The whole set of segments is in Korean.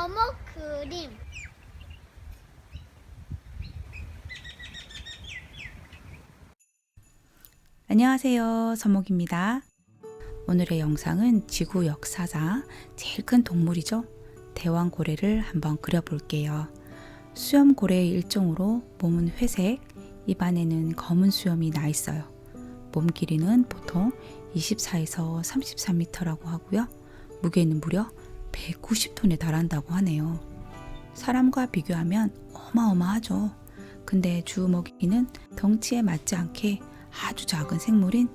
서머 그림. 안녕하세요, 서목입니다. 오늘의 영상은 지구 역사상 제일 큰 동물이죠. 대왕고래를 한번 그려볼게요. 수염고래의 일종으로 몸은 회색, 입안에는 검은 수염이 나 있어요. 몸 길이는 보통 24에서 33m라고 하고요. 무게는 무려 190톤에 달한다고 하네요. 사람과 비교하면 어마어마하죠. 근데 주 먹이는 덩치에 맞지 않게 아주 작은 생물인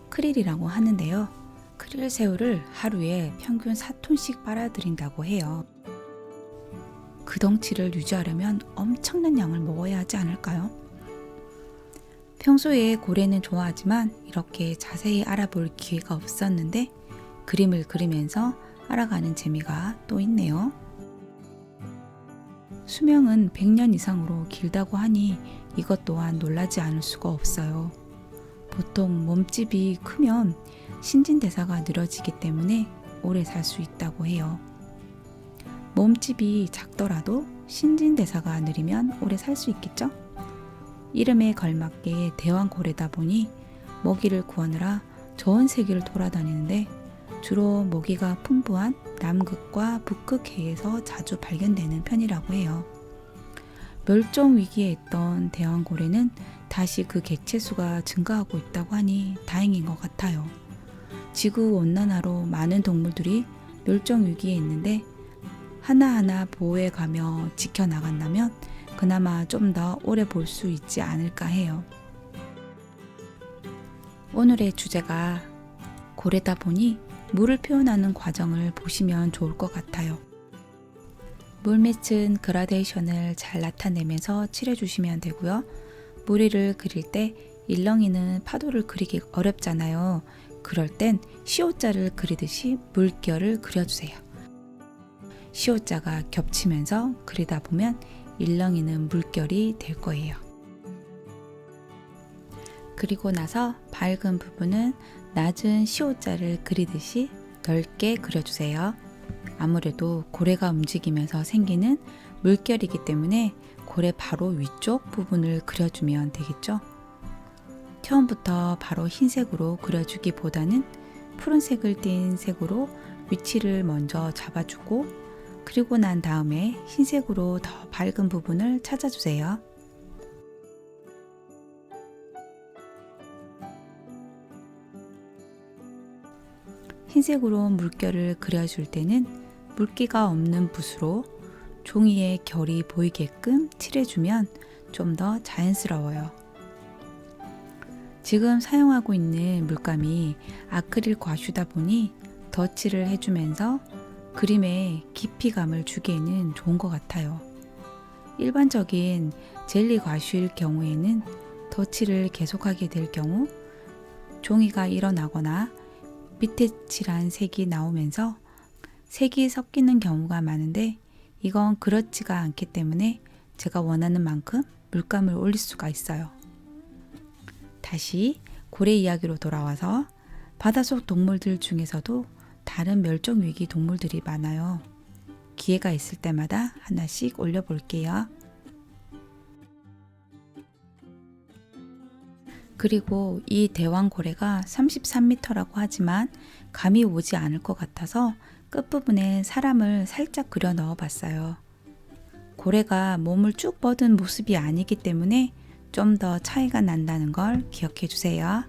크릴이라고 하는데요. 크릴 새우를 하루에 평균 4톤씩 빨아들인다고 해요. 그 덩치를 유지하려면 엄청난 양을 먹어야 하지 않을까요? 평소에 고래는 좋아하지만 이렇게 자세히 알아볼 기회가 없었는데 그림을 그리면서 알아가는 재미가 또 있네요. 수명은 100년 이상으로 길다고 하니 이것 또한 놀라지 않을 수가 없어요. 보통 몸집이 크면 신진대사가 느려지기 때문에 오래 살 수 있다고 해요. 몸집이 작더라도 신진대사가 느리면 오래 살 수 있겠죠? 이름에 걸맞게 대왕고래다 보니 먹이를 구하느라 전 세계를 돌아다니는데 주로 먹이가 풍부한 남극과 북극해에서 자주 발견되는 편이라고 해요. 멸종 위기에 있던 대왕고래는 다시 그 개체수가 증가하고 있다고 하니 다행인 것 같아요. 지구 온난화로 많은 동물들이 멸종 위기에 있는데 하나하나 보호해 가며 지켜나간다면 그나마 좀 더 오래 볼 수 있지 않을까 해요. 오늘의 주제가 고래다 보니 물을 표현하는 과정을 보시면 좋을 것 같아요. 물 맺힌 그라데이션을 잘 나타내면서 칠해주시면 되고요. 무리를 그릴 때 일렁이는 파도를 그리기 어렵잖아요. 그럴 땐 C자를 그리듯이 물결을 그려주세요. C자가 겹치면서 그리다 보면 일렁이는 물결이 될 거예요. 그리고 나서 밝은 부분은 낮은 C자를 그리듯이 넓게 그려주세요. 아무래도 고래가 움직이면서 생기는 물결이기 때문에 고래 바로 위쪽 부분을 그려주면 되겠죠. 처음부터 바로 흰색으로 그려주기보다는 푸른색을 띤 색으로 위치를 먼저 잡아주고 그리고 난 다음에 흰색으로 더 밝은 부분을 찾아주세요. 흰색으로 물결을 그려줄 때는 물기가 없는 붓으로 종이에 결이 보이게끔 칠해주면 좀 더 자연스러워요. 지금 사용하고 있는 물감이 아크릴 과슈다 보니 덧칠을 해주면서 그림에 깊이감을 주기에는 좋은 것 같아요. 일반적인 젤리 과슈일 경우에는 덧칠을 계속하게 될 경우 종이가 일어나거나 밑에 칠한 색이 나오면서 색이 섞이는 경우가 많은데 이건 그렇지가 않기 때문에 제가 원하는 만큼 물감을 올릴 수가 있어요. 다시 고래 이야기로 돌아와서 바닷속 동물들 중에서도 다른 멸종위기 동물들이 많아요. 기회가 있을 때마다 하나씩 올려볼게요. 그리고 이 대왕고래가 33m라고 하지만 감이 오지 않을 것 같아서 끝부분에 사람을 살짝 그려 넣어 봤어요. 고래가 몸을 쭉 뻗은 모습이 아니기 때문에 좀 더 차이가 난다는 걸 기억해 주세요.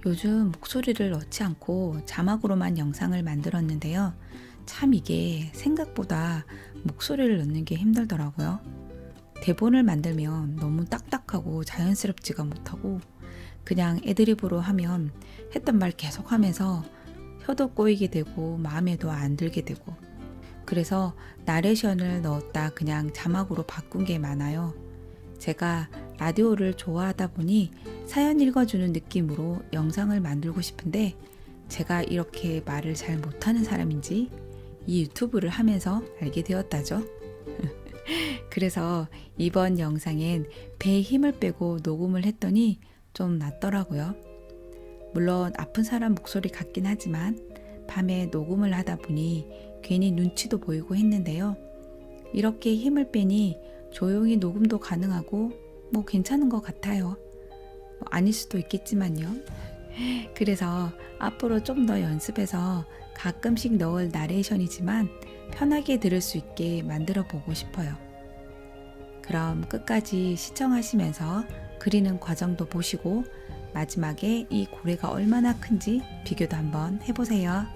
요즘 목소리를 넣지 않고 자막으로만 영상을 만들었는데요. 참 이게 생각보다 목소리를 넣는 게 힘들더라고요. 대본을 만들면 너무 딱딱하고 자연스럽지가 못하고 그냥 애드립으로 하면 했던 말 계속 하면서 혀도 꼬이게 되고 마음에도 안 들게 되고 그래서 나레이션을 넣었다 그냥 자막으로 바꾼 게 많아요. 제가 라디오를 좋아하다 보니 사연 읽어주는 느낌으로 영상을 만들고 싶은데 제가 이렇게 말을 잘 못하는 사람인지 이 유튜브를 하면서 알게 되었다죠. 그래서 이번 영상엔 배에 힘을 빼고 녹음을 했더니 좀 낫더라고요. 물론 아픈 사람 목소리 같긴 하지만 밤에 녹음을 하다 보니 괜히 눈치도 보이고 했는데요. 이렇게 힘을 빼니 조용히 녹음도 가능하고 뭐 괜찮은 것 같아요. 아닐 수도 있겠지만요. 그래서 앞으로 좀 더 연습해서 가끔씩 넣을 나레이션이지만 편하게 들을 수 있게 만들어 보고 싶어요. 그럼 끝까지 시청하시면서 그리는 과정도 보시고 마지막에 이 고래가 얼마나 큰지 비교도 한번 해보세요.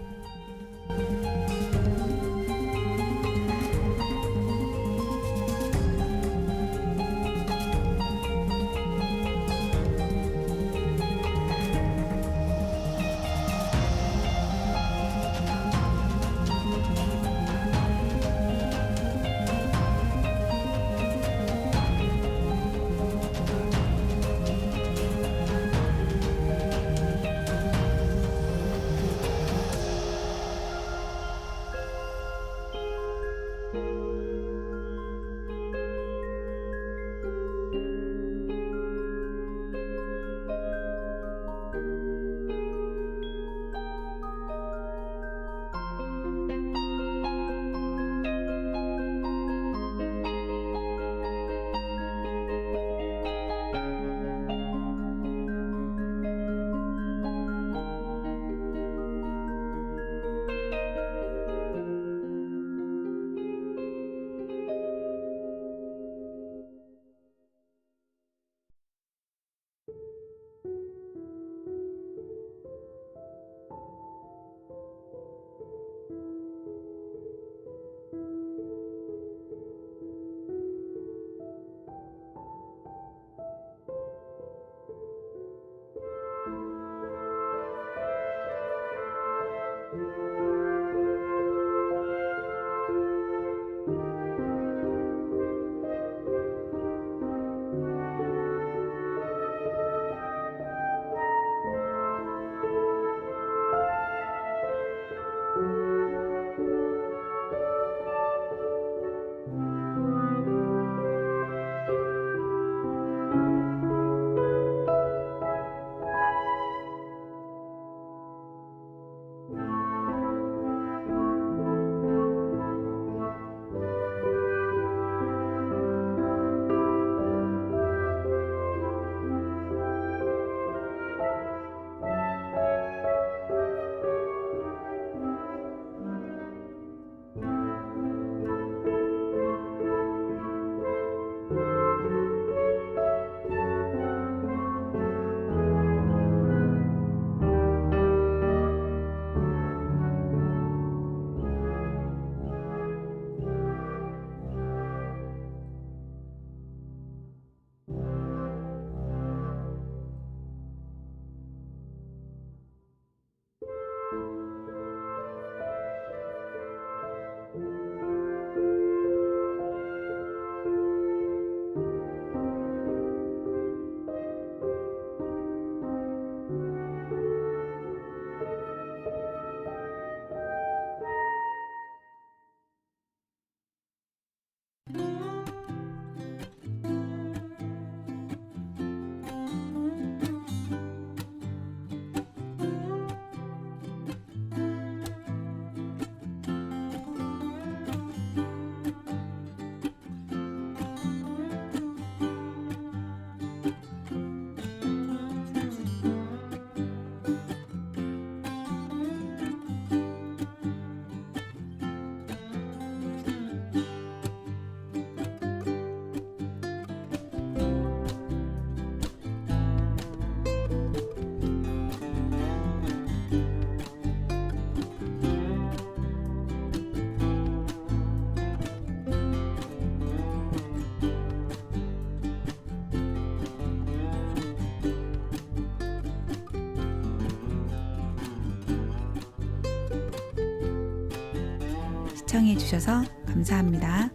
시청해주셔서 감사합니다.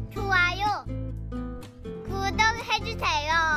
좋아요. 해주세요.